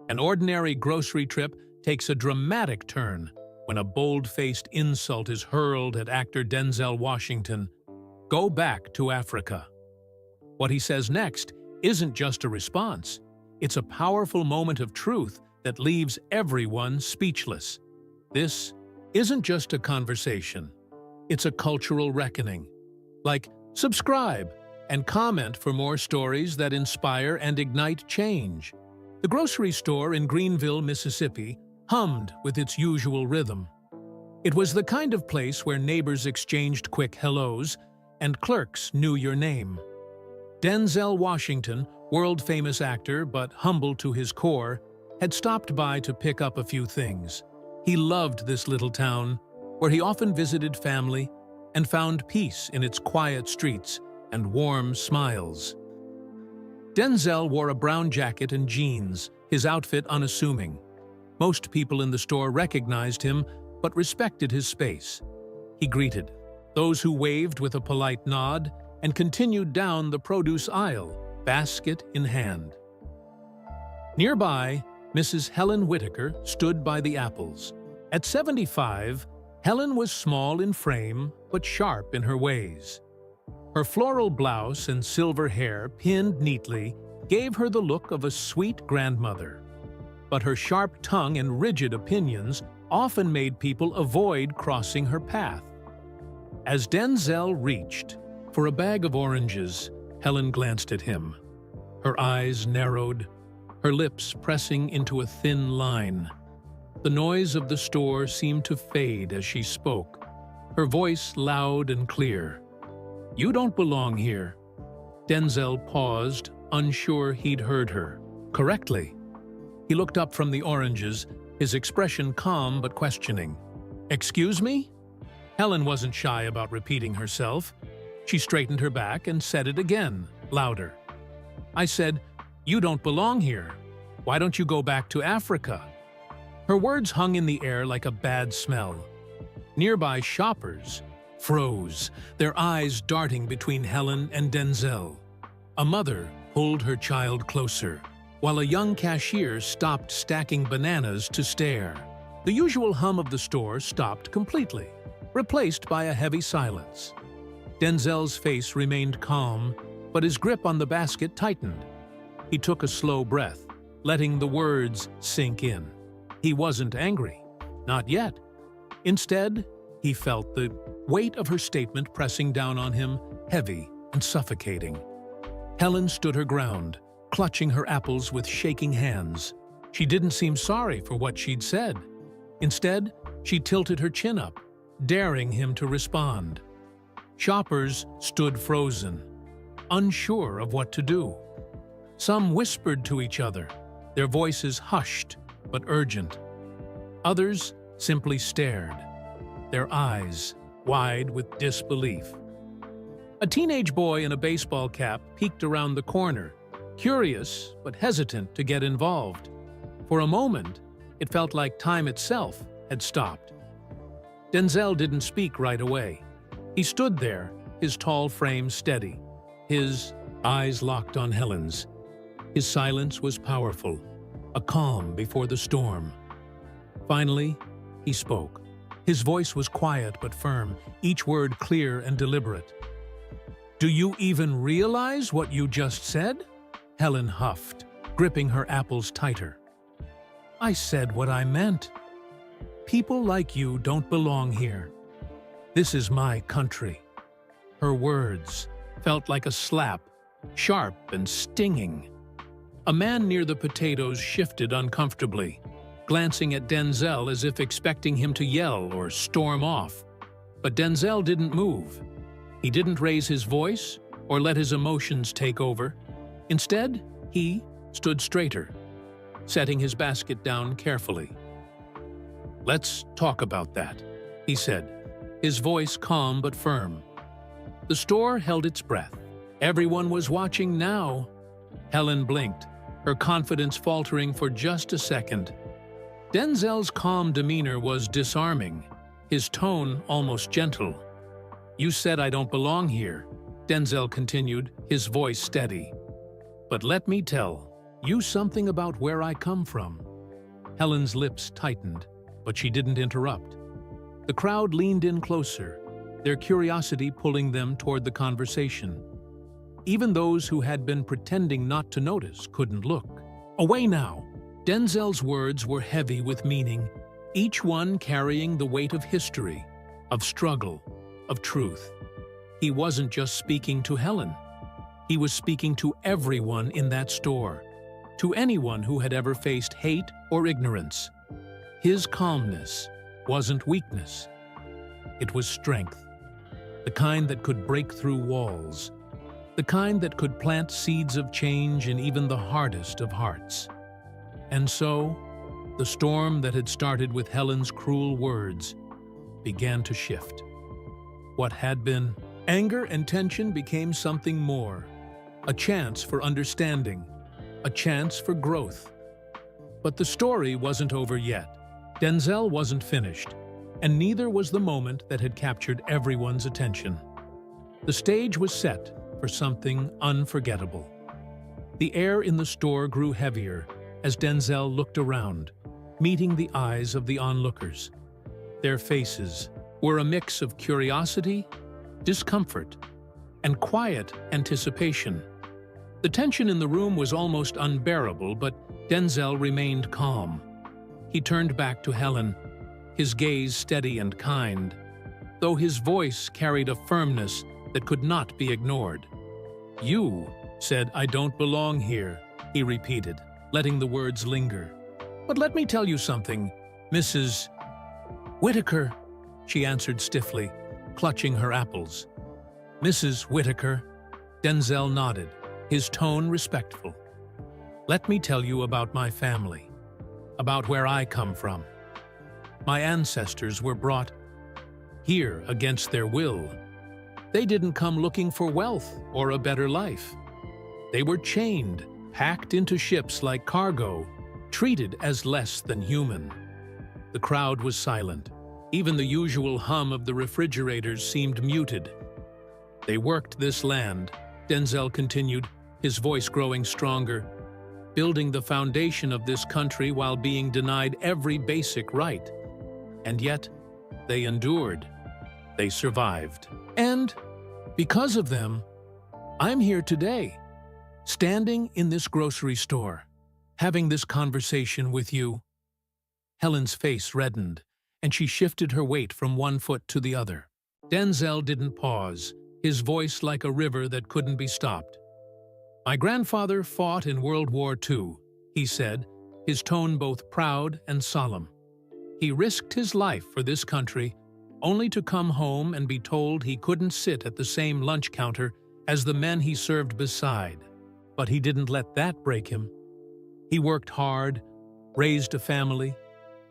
An ordinary grocery trip takes a dramatic turn when a bold-faced insult is hurled at actor Denzel Washington. Go back to Africa. What he says next isn't just a response. It's a powerful moment of truth that leaves everyone speechless. This isn't just a conversation. It's a cultural reckoning. Like, subscribe and comment for more stories that inspire and ignite change. The grocery store in Greenville, Mississippi, hummed with its usual rhythm. It was the kind of place where neighbors exchanged quick hellos and clerks knew your name. Denzel Washington, world-famous actor but humble to his core, had stopped by to pick up a few things. He loved this little town, where he often visited family and found peace in its quiet streets and warm smiles. Denzel wore a brown jacket and jeans, his outfit unassuming. Most people in the store recognized him but respected his space. He greeted those who waved with a polite nod and continued down the produce aisle, basket in hand. Nearby, Mrs. Helen Whitaker stood by the apples. At 75, Helen was small in frame but sharp in her ways. Her floral blouse and silver hair pinned neatly gave her the look of a sweet grandmother. But her sharp tongue and rigid opinions often made people avoid crossing her path. As Denzel reached for a bag of oranges, Helen glanced at him. Her eyes narrowed, her lips pressing into a thin line. The noise of the store seemed to fade as she spoke, her voice loud and clear. "You don't belong here." Denzel paused, unsure he'd heard her correctly. He looked up from the oranges, his expression calm but questioning. "Excuse me?" Helen wasn't shy about repeating herself. She straightened her back and said it again, louder. "I said, you don't belong here. Why don't you go back to Africa?" Her words hung in the air like a bad smell. Nearby shoppers froze, their eyes darting between Helen and Denzel. A mother pulled her child closer, while a young cashier stopped stacking bananas to stare. The usual hum of the store stopped completely, replaced by a heavy silence. Denzel's face remained calm, but his grip on the basket tightened. He took a slow breath, letting the words sink in. He wasn't angry, not yet. Instead, he felt the weight of her statement pressing down on him, heavy and suffocating. Helen stood her ground, clutching her apples with shaking hands. She didn't seem sorry for what she'd said. Instead, she tilted her chin up, daring him to respond. Shoppers stood frozen, unsure of what to do. Some whispered to each other, their voices hushed but urgent. Others simply stared, their eyes wide with disbelief. A teenage boy in a baseball cap peeked around the corner, curious but hesitant to get involved. For a moment, it felt like time itself had stopped. Denzel didn't speak right away. He stood there, his tall frame steady, his eyes locked on Helen's. His silence was powerful, a calm before the storm. Finally, he spoke. His voice was quiet but firm, each word clear and deliberate. "Do you even realize what you just said?" Helen huffed, gripping her apples tighter. "I said what I meant. People like you don't belong here. This is my country." Her words felt like a slap, sharp and stinging. A man near the potatoes shifted uncomfortably, glancing at Denzel as if expecting him to yell or storm off. But Denzel didn't move. He didn't raise his voice or let his emotions take over. Instead, he stood straighter, setting his basket down carefully. "Let's talk about that," he said, his voice calm but firm. The store held its breath. Everyone was watching now. Helen blinked, her confidence faltering for just a second. Denzel's calm demeanor was disarming, his tone almost gentle. "You said I don't belong here," Denzel continued, his voice steady. "But let me tell You something about where I come from." Helen's lips tightened, but she didn't interrupt. The crowd leaned in closer, their curiosity pulling them toward the conversation. Even those who had been pretending not to notice couldn't look. "Away now!" Denzel's words were heavy with meaning, each one carrying the weight of history, of struggle, of truth. He wasn't just speaking to Helen. He was speaking to everyone in that store, to anyone who had ever faced hate or ignorance. His calmness wasn't weakness. It was strength, the kind that could break through walls, the kind that could plant seeds of change in even the hardest of hearts. And so, the storm that had started with Helen's cruel words began to shift. What had been anger and tension became something more, a chance for understanding, a chance for growth. But the story wasn't over yet. Denzel wasn't finished, and neither was the moment that had captured everyone's attention. The stage was set for something unforgettable. The air in the store grew heavier as Denzel looked around, meeting the eyes of the onlookers. Their faces were a mix of curiosity, discomfort, and quiet anticipation. The tension in the room was almost unbearable, but Denzel remained calm. He turned back to Helen, his gaze steady and kind, though his voice carried a firmness that could not be ignored. "You said I don't belong here," he repeated, letting the words linger. "But let me tell you something, Mrs. Whitaker," she answered stiffly, clutching her apples. "Mrs. Whitaker," Denzel nodded, his tone respectful. "Let me tell you about my family, about where I come from. My ancestors were brought here against their will. They didn't come looking for wealth or a better life. They were chained, packed into ships like cargo, treated as less than human." The crowd was silent. Even the usual hum of the refrigerators seemed muted. "They worked this land," Denzel continued, his voice growing stronger, "building the foundation of this country while being denied every basic right. And yet, they endured. They survived. And because of them, I'm here today, standing in this grocery store, having this conversation with you." Helen's face reddened, and she shifted her weight from one foot to the other. Denzel didn't pause, his voice like a river that couldn't be stopped. "My grandfather fought in World War II," he said, his tone both proud and solemn. "He risked his life for this country, only to come home and be told he couldn't sit at the same lunch counter as the men he served beside. But he didn't let that break him. He worked hard, raised a family,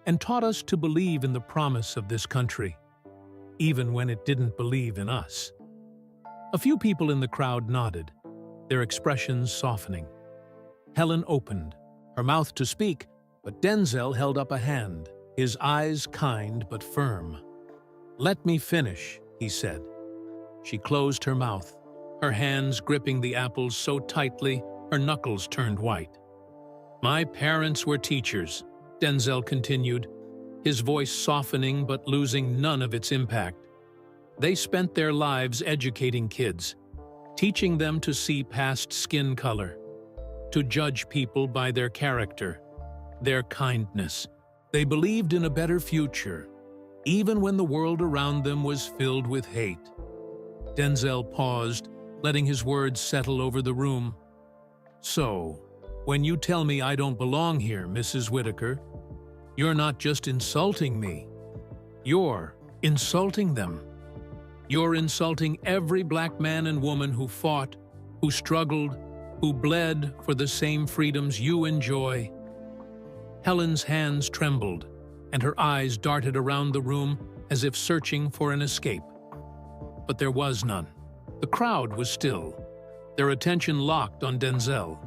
and taught us to believe in the promise of this country, even when it didn't believe in us." A few people in the crowd nodded, their expressions softening. Helen opened, her mouth to speak, but Denzel held up a hand, his eyes kind but firm. "Let me finish," he said. She closed her mouth, her hands gripping the apples so tightly her knuckles turned white. "My parents were teachers," Denzel continued, his voice softening but losing none of its impact. "They spent their lives educating kids, teaching them to see past skin color, to judge people by their character, their kindness. They believed in a better future, even when the world around them was filled with hate." Denzel paused, letting his words settle over the room. "So, when you tell me I don't belong here, Mrs. Whitaker, you're not just insulting me. You're insulting them. You're insulting every black man and woman who fought, who struggled, who bled for the same freedoms you enjoy." Helen's hands trembled, and her eyes darted around the room as if searching for an escape. But there was none. The crowd was still, their attention locked on Denzel.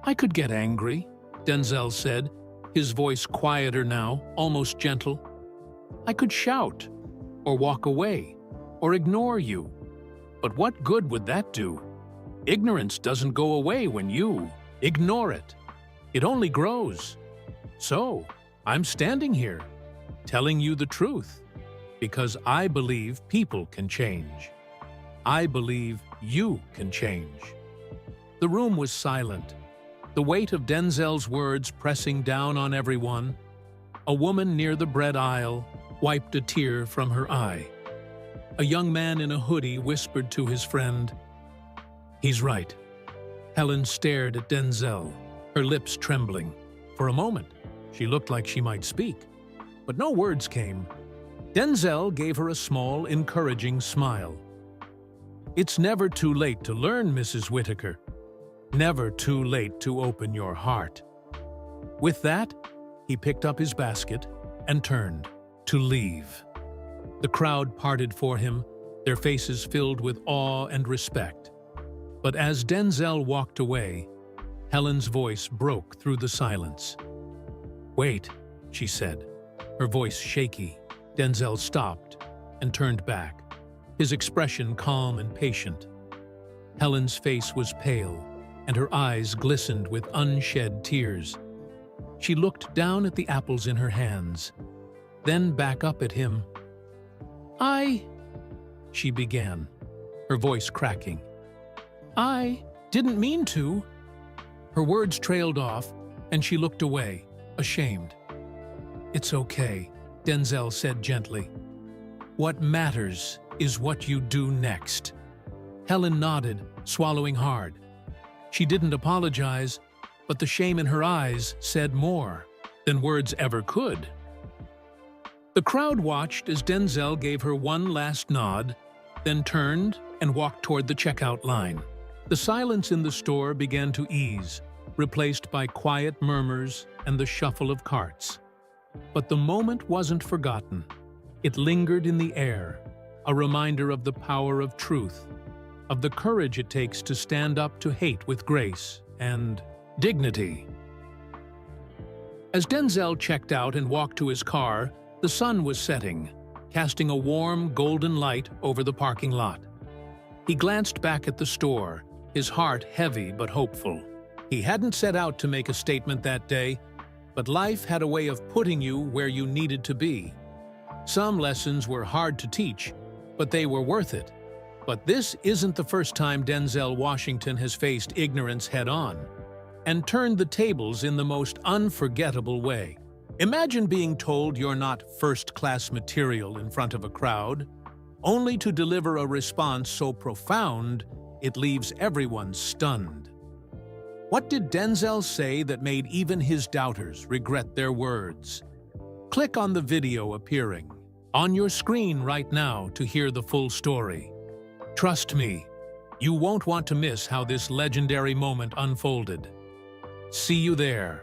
"I could get angry," Denzel said, his voice quieter now, almost gentle. "I could shout, or walk away, or ignore you. But what good would that do? Ignorance doesn't go away when you ignore it." It only grows. So, I'm standing here, telling you the truth, because I believe people can change. I believe you can change." The room was silent, the weight of Denzel's words pressing down on everyone. A woman near the bread aisle wiped a tear from her eye. A young man in a hoodie whispered to his friend, "He's right." Helen stared at Denzel, her lips trembling. For a moment, she looked like she might speak, but no words came. Denzel gave her a small, encouraging smile. "It's never too late to learn, Mrs. Whitaker. Never too late to open your heart." With that, he picked up his basket and turned to leave. The crowd parted for him, their faces filled with awe and respect. But as Denzel walked away, Helen's voice broke through the silence. "Wait," she said, her voice shaky. Denzel stopped and turned back, his expression calm and patient. Helen's face was pale, and her eyes glistened with unshed tears. She looked down at the apples in her hands, then back up at him. She began, her voice cracking. "I didn't mean to." Her words trailed off, and she looked away, ashamed. "It's okay," Denzel said gently. "What matters is what you do next." Helen nodded, swallowing hard. She didn't apologize, but the shame in her eyes said more than words ever could. The crowd watched as Denzel gave her one last nod, then turned and walked toward the checkout line. The silence in the store began to ease, replaced by quiet murmurs and the shuffle of carts. But the moment wasn't forgotten. It lingered in the air, a reminder of the power of truth, of the courage it takes to stand up to hate with grace and dignity. As Denzel checked out and walked to his car, the sun was setting, casting a warm, golden light over the parking lot. He glanced back at the store, his heart heavy but hopeful. He hadn't set out to make a statement that day, but life had a way of putting you where you needed to be. Some lessons were hard to teach, but they were worth it. But this isn't the first time Denzel Washington has faced ignorance head-on, and turned the tables in the most unforgettable way. Imagine being told you're not first-class material in front of a crowd, only to deliver a response so profound it leaves everyone stunned. What did Denzel say that made even his doubters regret their words? Click on the video appearing on your screen right now to hear the full story. Trust me, you won't want to miss how this legendary moment unfolded. See you there.